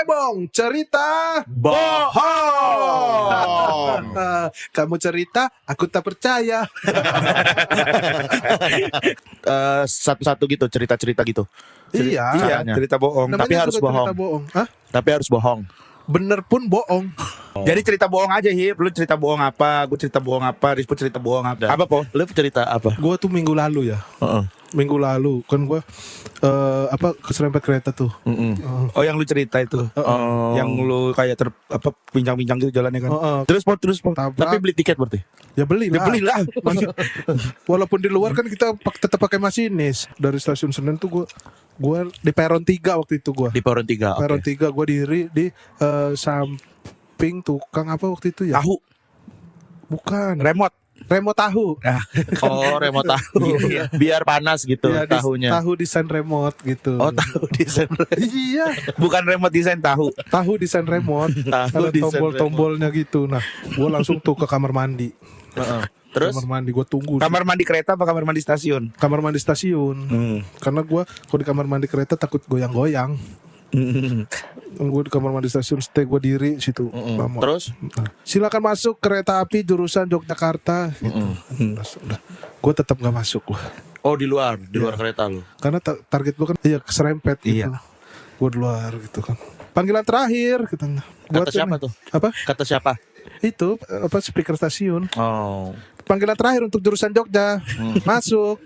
Cebong cerita bohong. Kamu cerita, aku tak percaya. Satu-satu gitu, cerita-cerita gitu. Iya, Caranya. cerita bohong. namanya tapi harus juga cerita bohong. Hah? Tapi harus bohong. Bener pun bohong. Jadi cerita bohong aja, Hip. Lu cerita bohong apa? Gue cerita bohong apa? Rizpo cerita bohong apa? Dah. Apa, Po? Lu cerita apa? Gue tuh minggu lalu ya. Minggu lalu kan gue keserempet kereta tuh. Oh, yang lu cerita itu. Yang lu kayak pincang-pincang gitu jalannya kan. Terus, Po. Tabrak. Tapi beli tiket berarti. Ya beli Ya lah. belilah. Walaupun di luar kan kita tetap pakai masinis. Dari stasiun Senen tuh gue di peron 3 waktu itu gue. Di Peron 3. Peron 3 gue diri di samping tukang apa waktu itu ya? Tahu, Bukan. remote. Remote tahu. Oh, remote tahu. Biar panas gitu Ya, tahunya. Tahu desain remote gitu. Oh, tahu desain. Iya, Bukan remote desain tahu. tahu desain remote. Tahu Ada desain tombol-tombolnya gitu. Nah, gue langsung tuh ke kamar mandi. Terus Kamar mandi gue tunggu. Kamar mandi kereta apa kamar mandi stasiun? Kamar mandi stasiun. Karena gue kalau di kamar mandi kereta takut goyang-goyang. Gue di kamar mandi stasiun stay gue diri situ. Lama. Terus Nah, silakan masuk kereta api jurusan Yogyakarta. Gitu. Udah. Gue tetap nggak masuk gue. oh di luar kereta lu. Karena target gue kan keserempet gitu. Iya. Gue di luar gitu kan. Panggilan terakhir katanya. Kata siapa tuh? Apa? Kata siapa? Itu speaker stasiun. Oh. Panggilan terakhir untuk jurusan Jogja. Masuk.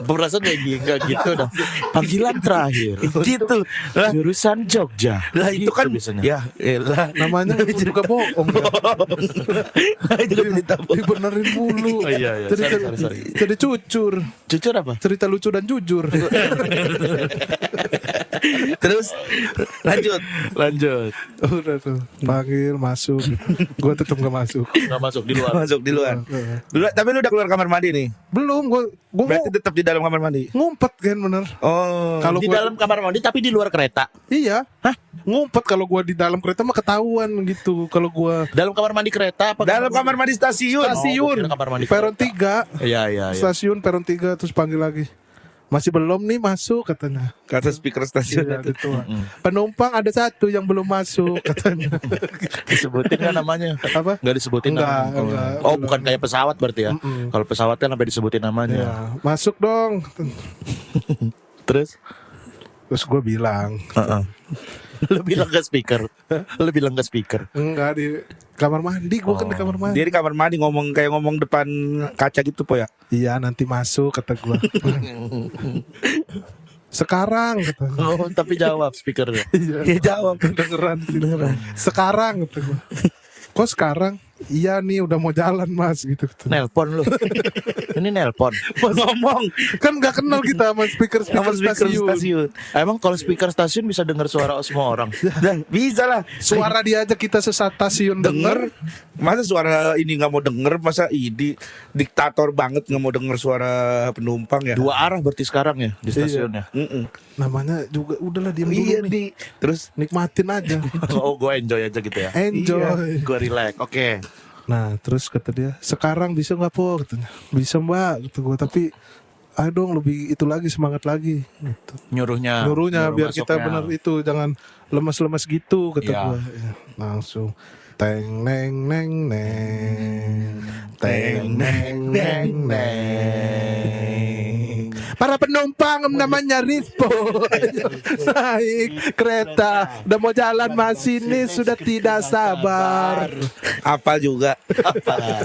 Perasaan kayak gitu dah. Panggilan terakhir. Gitu. Jurusan Jogja. Lah itu kan biasanya. ya elah. Namanya juga bohong. Itu kan cerita bohong. Dibenerin mulu. Oh, iya. Sorry. Jadi cucur. Jujur apa? Cerita lucu dan jujur. Terus lanjut. Udah tuh. Panggil masuk. Gue tetap gak masuk. Nggak masuk di luar. Masuk di luar. Tapi lu udah keluar kamar mandi nih. Belum. Gue Berarti tetap di dalam kamar mandi. ngumpet kan bener. Oh. Kalau Di gua- dalam kamar mandi tapi di luar kereta. Iya. Hah? Ngumpet kalau gue di dalam kereta mah ketahuan gitu. Kalau gue Dalam kamar mandi kereta apa? dalam kamar mandi stasiun. Oh, gua kira kamar mandi peron kereta. 3 Iya. stasiun peron 3 terus panggil lagi. Masih belum nih masuk katanya. Kata speaker stasiun Iya, itu. gitu. Penumpang ada satu yang belum masuk katanya. Disebutin kan namanya? Apa? Nggak disebutin Enggak, namanya. enggak. Oh, bukan kayak pesawat berarti ya. Kalau pesawat kan sampai disebutin namanya. Ya, masuk dong. Terus Terus gue bilang, lu bilang ke speaker. enggak di kamar mandi. Gue kan di kamar mandi. Dia di kamar mandi ngomong depan kaca gitu, Po ya. Iya nanti masuk kata gue. Sekarang kata gua. Oh, tapi jawab speakernya. Iya jawab. kedengeran sih. Sekarang kata gue. Kok sekarang? Iya nih udah mau jalan mas gitu. Nelpon lu. Ini nelpon. Ngomong Kan nggak kenal kita sama speaker sama speaker stasiun. stasiun. Emang kalau speaker stasiun bisa dengar suara semua orang? Dan bisa lah. Suara dia aja kita stasiun denger. Masa suara ini nggak mau denger? Masa ini diktator banget nggak mau denger suara penumpang ya? Dua arah berarti sekarang ya di stasiunnya. Namanya juga udahlah diem Iya dulu nih. Terus Nikmatin aja. Oh, gue enjoy aja gitu ya. Enjoy. Gue relax. Oke. Nah terus kata dia, sekarang bisa nggak po? Katanya, bisa mbak. Kata gue, tapi ayo dong lebih itu lagi, semangat lagi. Gitu. Nyuruhnya Biar kita masuknya. benar itu, jangan lemas-lemas gitu kata Iya. gue. Ya, langsung teng neng neng neng teng neng neng neng. Para penumpang namanya Rizpo naik kereta, udah mau jalan masinis sudah tidak sabar. apal juga.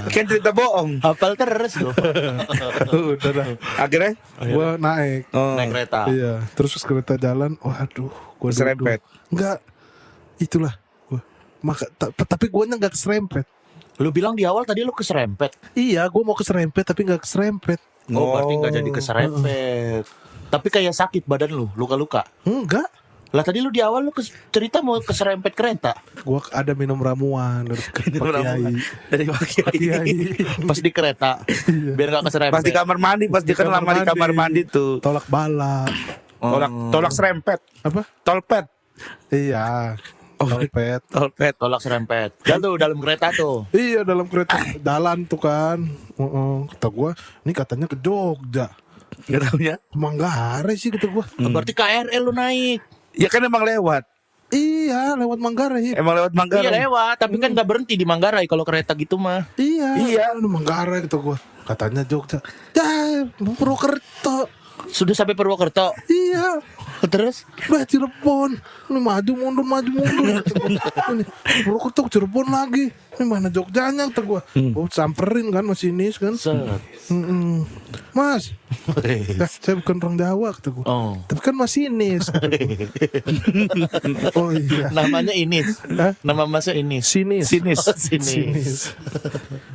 Kan cerita bohong. Hafal terus loh. Udah dah. Akhirnya Gue naik. Naik kereta. Iya, terus kereta jalan, waduh, gue Keserempet. Enggak, itulah. Tapi gue nggak keserempet. Lu bilang di awal tadi lu keserempet. Iya, gue mau keserempet tapi nggak keserempet. Oh, berarti nggak jadi keserempet. Tapi kayak sakit badan lu, luka-luka. Enggak, Lah tadi lu di awal lu cerita mau keserempet kereta. gue ada minum ramuan dari Pak Kiai. dari Pak Kiai. Pas di kereta. Biar nggak keserempet. Pas di kamar mandi, pas dia kan lama di kamar mandi tuh. Tolak bala. Tolak serempet. Apa? Tolpet. Iya. Tolpet. Tolak serempet. Dan tuh dalam kereta tuh. Iya, dalam kereta jalan tuh kan. Kata gue, ini katanya ke Jogja. Gak taunya. Manggarai sih kata gue. Berarti KRL lu naik. Ya kan emang lewat. Iya. Iya, lewat Manggarai. Emang lewat Iya Manggarai. lewat, tapi kan nggak berhenti di Manggarai kalau kereta gitu mah. Iya, lu Manggarai gitu gua. Katanya Jogja. Ya, Purwokerto. Sudah sampai Purwokerto. Iya. Terus Udah Cirebon. Ini maju mundur. Ini Purwokerto Cirebon lagi. Ini mana Jogjanya kata gua. Oh, samperin kan masinis kan. set. Mas, saya bukan orang Jawa kata gua. Oh. Tapi kan masinis. Oh iya. Namanya Inis. Hah? Nama masnya Inis. Sinis. Oh, Sinis. Sinis.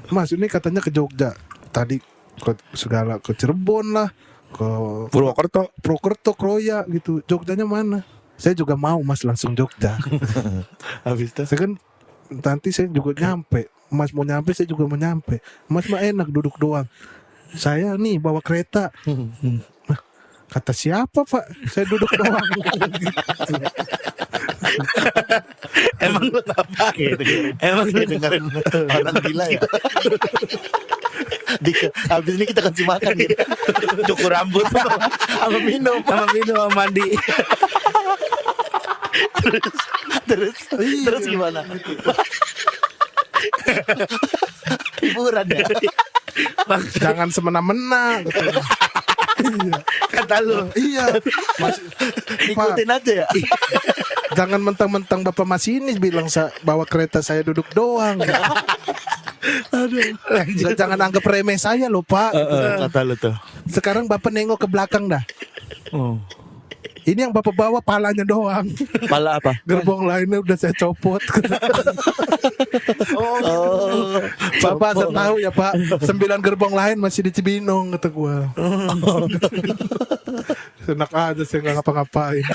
Mas ini katanya ke Jogja. Tadi ke segala ke Cirebon lah, ke Purwokerto. Kroya gitu. Jogjanya mana? Saya juga mau Mas langsung Jogja. Habis itu Saya kan nanti saya juga nyampe. Mas mau nyampe saya juga mau nyampe. Mas mah enak duduk doang. Saya nih bawa kereta. Nah, kata siapa Pak? Saya duduk doang. Emang lu ngapain? Emang lu dengerin orang gila ya. Habis ini kita kasih makan gitu. cukur rambut Sama minum. sama mandi. Terus gimana? Hiburan ya. Jangan semena-mena. Kata lu. Iya. Mas, Ikutin aja ya. jangan mentang-mentang Bapak masinis bilang bawa kereta saya duduk doang. Aduh. Jangan anggap remeh saya loh Pak. Kata lu tuh. Sekarang Bapak nengok ke belakang dah. Oh. Ini yang Bapak bawa palanya doang. Pala apa? Gerbong lainnya udah saya copot. Oh. Bapak saya tahu ya Pak. 9 gerbong lain masih di Cibinong kata gua. Enak aja saya nggak ngapa-ngapain.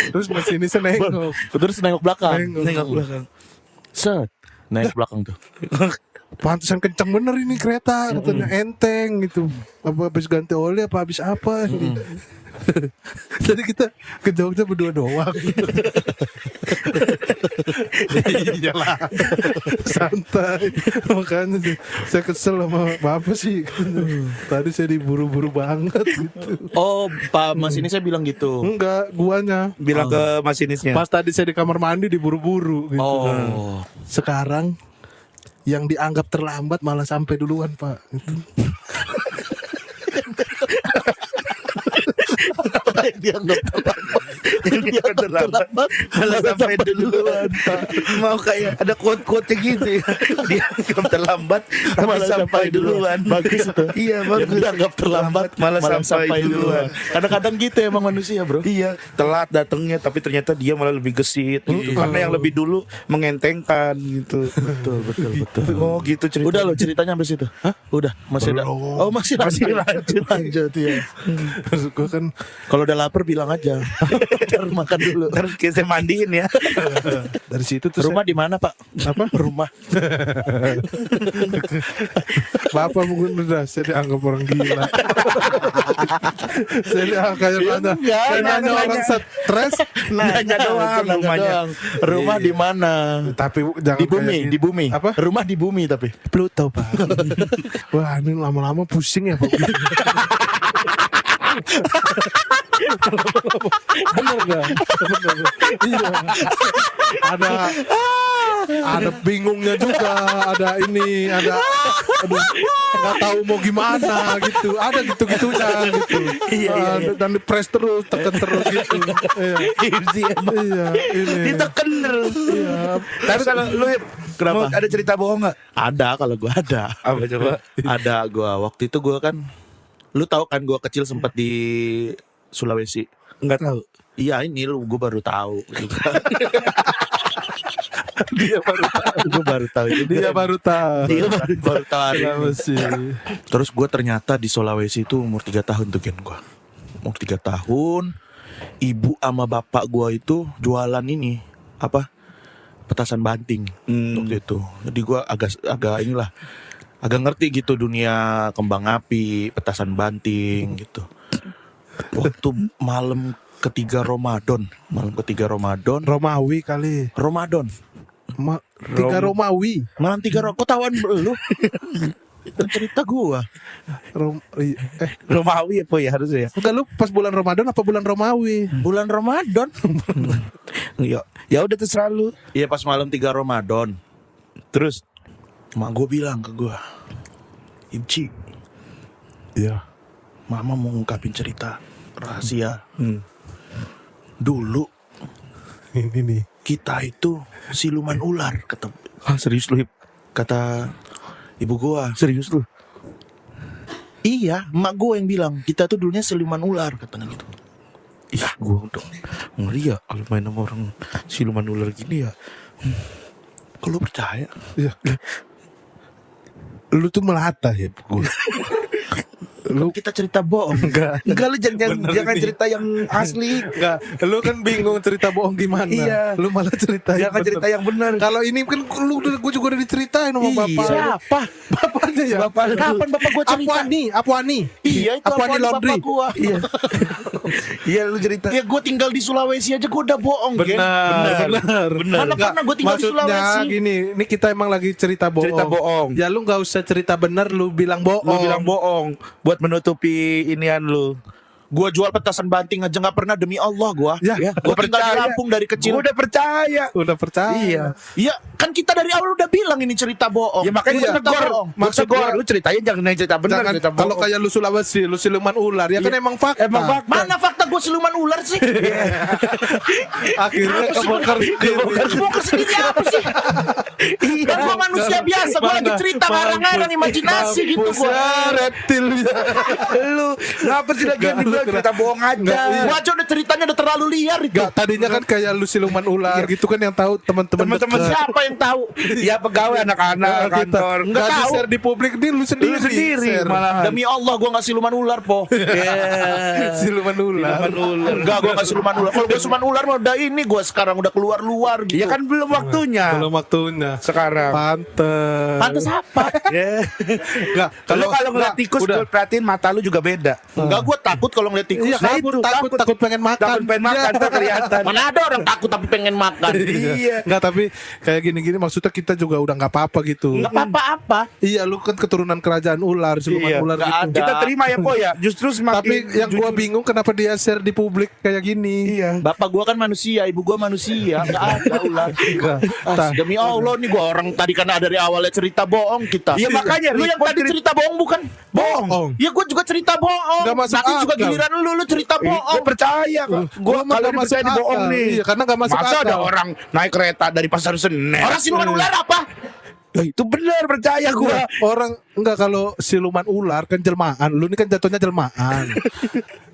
Terus masih ini saya nengok. Terus nengok belakang. Nengok belakang. Set. Nengok belakang tuh. Pantesan kencang bener ini kereta katanya enteng gitu. Apa habis ganti oli apa habis apa? Jadi kita ke Jogja berdua doang. Iyalah. Santai. Makanya saya kesel sama Bapak sih. Tadi saya diburu-buru banget gitu. Oh, Pak Mas ini saya bilang gitu. Enggak, guanya. Bilang ke masinisnya. Pas tadi saya di kamar mandi diburu-buru gitu. Oh. Sekarang yang dianggap terlambat malah sampai duluan Pak gitu. Yang dianggap terlambat Malah sampai duluan. Mau kayak ada quote-quote gitu ya. Dianggap terlambat tapi Malah sampai duluan. Bagus itu. Iya, Yang bagus. dianggap terlambat malah sampai duluan. Kadang-kadang gitu emang manusia, Bro. Iya, telat datangnya tapi ternyata dia malah lebih gesit gitu. Karena yang lebih dulu mengentengkan gitu. Betul. Oh, gitu cerita. Udah lo ceritanya sampai situ. Hah? Udah, masih ada. Belum. Oh, masih lanjut. Lanjut ya. Terus gue kan Kalau udah lapar bilang aja. Ntar makan dulu. Ntar saya mandiin ya. dari situ terus Rumah di mana, Pak? Apa? Rumah. Bapak mungkin udah saya dianggap orang gila. Saya dianggap kayak mana? enggak, Saya nanya nanya. orang stres. Nanya doang Nanya rumahnya. doang. Rumah di mana? Tapi jangan Di bumi, kayak gitu. di bumi. Apa? Rumah di bumi tapi. Pluto Pak. Wah ini lama-lama pusing ya Pak. Bener gak? Bener. Iya. Ada bingungnya juga, ada ini, ada aduh nggak tahu mau gimana gitu, ada gitu-gitunya gitu. Iya. Dan di press terus, tekan terus gitu. Iya. Iya, ini. Ditekan terus. Iya. Tapi kalau lu Kenapa? mau ada cerita bohong nggak? Ada kalau gua ada. Apa coba? Ada gua. Waktu itu gua kan, lu tahu kan gua kecil sempat di Sulawesi. Enggak tahu. Iya ini gua baru tahu. Dia baru tahu. Gua baru tahu itu. Dia baru tahu. Dia baru tahu hari Kenapa ini. sih? Terus gue ternyata di Sulawesi itu umur 3 tahun tuh Gen gue. Umur 3 tahun. Ibu sama bapak gue itu jualan ini. Apa? Petasan banting. Waktu itu. Jadi gue agak inilah. Agak ngerti gitu dunia kembang api. Petasan banting gitu. Waktu malam ketiga Ramadan. Romawi kali. Ramadan. Tiga Romawi. Malam 3 Ramadan. Kok tawan lu? Itu cerita gua. Romawi apa ya harusnya ya? Enggak, lu pas bulan Ramadan apa bulan Romawi? Bulan Ramadan. Ya udah terserah lu. Iya pas malam 3 Ramadan. Terus Mak gue bilang ke gue, Ibci, Iya. Mama mau ngungkapin cerita rahasia. Dulu Ini nih. kita itu siluman ular, kata serius lu? kata ibu gua. Serius lu? Iya, emak gue yang bilang kita tuh dulunya siluman ular, katanya gitu. Ih, gua udah ngeri ya kalau main sama orang siluman ular gini ya. Kalau percaya? Iya. Lu tuh melata ya gue. Lu kita cerita bohong. Enggak. Enggak, lu jangan Bener ini. cerita yang asli. Enggak, lu kan bingung cerita bohong gimana. Iya. Lu malah cerita yang Jangan cerita bener. yang benar. Kalau ini kan gue juga udah diceritain sama Iya. bapak. Siapa? Bapaknya ya. Bapak lu. Kapan bapak gue cerita? Apuani. Iya, itu Apuani Apuani Laundry. bapak gua. Iya. Iya, lu cerita. Ya gue tinggal di Sulawesi aja gue udah bohong, Gen. Benar. Mana pernah gue tinggal di Maksudnya Sulawesi? gini, ini kita emang lagi cerita bohong. Cerita bohong. Ya lu nggak usah cerita benar, lu bilang bohong. Lu bilang bohong buat menutupi inian lu. Gua jual petasan banting aja nggak pernah, demi Allah gua. Ya, Gua tinggal di Lampung dari kecil. Gua udah percaya. Udah percaya. Iya. Iya, kan kita dari awal udah bilang ini cerita bohong. Ya makanya Iya, gua tegur. bohong. Maksud gua lu ceritain jangan yang cerita benar, Jangan, cerita kalau bohong. kayak lu Sulawesi, lu siluman ular, ya kan emang fakta. Emang fakta. Mana fakta gua siluman ular sih? Akhirnya kebongkar Kebongkar sendiri apa sih? Kan gua manusia biasa, gua lagi cerita ngarang-ngarang imajinasi gitu gua. reptil ya. Lu ngapa sih lagi yang dibilang cerita bohong aja? Gua aja udah ceritanya udah terlalu liar itu. Gak, tadinya kan kayak lu siluman ular gitu kan yang tahu teman-teman Teman-teman dekat. Siapa yang tahu? Ya pegawai anak-anak Nah, kita kantor. nggak tahu. di-share di publik, ini lu sendiri. Lu sendiri share. malahan. Demi Allah gua enggak siluman ular, Po. Siluman ular. Enggak, gua enggak siluman ular. Kalau gua siluman ular mah udah ini gua sekarang udah keluar-luar gitu. Ya kan belum waktunya. Belum waktunya. Sekarang. Pantes. Pantes apa? Ya. Enggak, Kalau ngeliat enggak, tikus udah. gue perhatiin mata lu juga beda. Enggak, gua takut kalau ngeliat tikus. Iya, Nah, kabur, itu, takut pengen makan. Takut pengen makan tuh kelihatan. Mana ada orang takut tapi pengen makan. Iya. Enggak, tapi kayak gini-gini maksudnya kita juga udah nggak apa-apa gitu. Enggak apa-apa. Iya, lu kan keturunan kerajaan ular, siluman Iya, ular nggak gitu. ada. Kita terima ya Po ya. Justru semakin Tapi yang gua jujur. bingung kenapa dia share di publik kayak gini. Iya. Bapak gua kan manusia, ibu gua manusia, enggak ada ular. Tah. Demi Allah nih gua orang tadi kan dari awalnya cerita bohong kita. Iya, makanya lu yang report tadi cerita bohong bukan? Bohong. Ya gua juga cerita bohong. Nggak masuk Nanti juga akal. giliran lu cerita Gue bohong. percaya kok. Gue Gua mah kalau nggak percaya masuk di bohong akal. nih. Iya, karena nggak masuk Masa ada akal. orang naik kereta dari Pasar Senen? Orang siluman ular apa? Ya, itu benar percaya gue. Iya, orang enggak, kalau siluman ular kan jelmaan, lu ini kan jatuhnya jelmaan.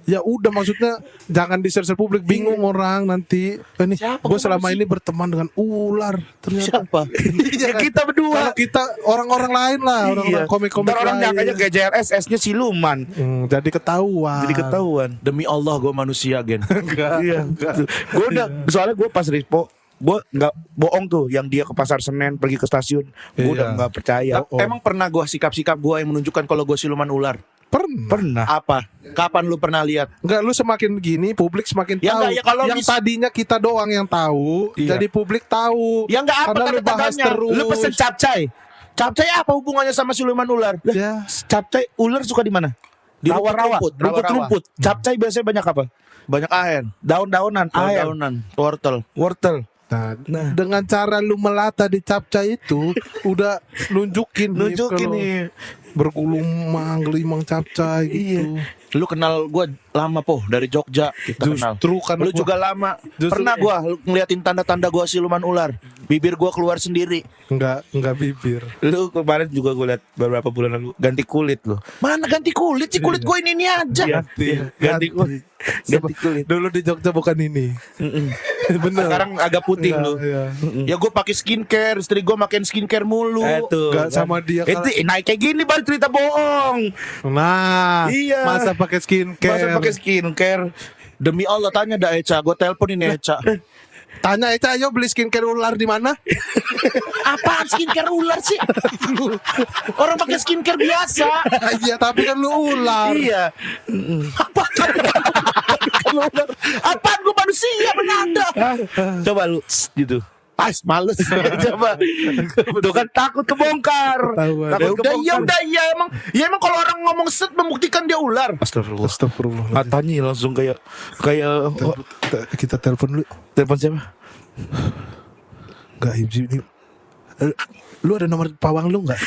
Ya udah, maksudnya jangan di-share publik, bingung orang nanti. Ini Siapa? gue Gua selama manusia. ini berteman dengan ular ternyata. Siapa? Iya Ya kan? kita berdua. Kalau kita orang-orang lain lah, orang-orang komik-komik Ntar orang lain. nyangkanya kayak JLS, S-nya siluman. Jadi ketahuan. Jadi ketahuan. Demi Allah gua manusia, Gen. Iya. Gue udah, soalnya gue pas Rispo, gue nggak bohong tuh. Yang dia ke Pasar Senen pergi ke stasiun, gue Iya. udah nggak percaya. Emang pernah gua sikap-sikap gua yang menunjukkan kalau gua siluman ular? Pernah. Apa? Kapan lu pernah lihat? Enggak, lu semakin gini publik semakin Ya tahu. enggak, ya kalau yang mis- tadinya kita doang yang tahu, Iya. jadi publik tahu. Ya enggak apa Karena lu bahas tanda-tandanya. terus. Lu pesen capcay. Capcay apa hubungannya sama siluman ular? Ya. Capcay ular suka di mana? Di Rawa-rawa, rumput-rumput, rawa-rawa. rumput-rumput. Capcay biasanya banyak apa? Banyak air, Daun-daunan, air, daunan, wortel. wortel. Nah, dengan cara lu melata di capcay itu udah nunjukin Nunjukin kalau nih. bergulung gelimang capcay gitu. Lu kenal gua lama po dari Jogja kita kenal. Justru kan Lu juga lama. Pernah gua ngeliatin tanda-tanda gua siluman ular. Bibir gua keluar sendiri. enggak bibir. Lu kemarin juga gue liat beberapa bulan lalu ganti kulit lu. Mana ganti kulit sih? Kulit gua ini aja. Ganti kulit. Ganti kulit. Dulu di Jogja bukan ini. Bener. Sekarang agak putih Enggak, lu. iya. Ya gua pakai skincare, istri gua makin skincare mulu. Tuh, Enggak sama dia Itu naik kayak gini baru cerita bohong. Nah, Iya. masa pakai skincare. Masa pakai skincare. Demi Allah tanya dah Eca, gua telepon ini Eca. Tanya Eca, ayo beli skincare ular di mana? Apaan skincare ular sih? Orang pakai skincare biasa. Iya, tapi kan lu ular. Iya. Apaan? Apaan gua manusia benada? Coba lu gitu. males. Coba. Tuh kan takut kebongkar. Ketahuan. Takut Ya kebongkar. iya emang kalau orang ngomong set membuktikan dia ular. Astagfirullah. Astagfirullah. Matanya langsung kayak Kita telepon dulu. telepon siapa? Enggak, ini. Lu ada nomor pawang lu enggak?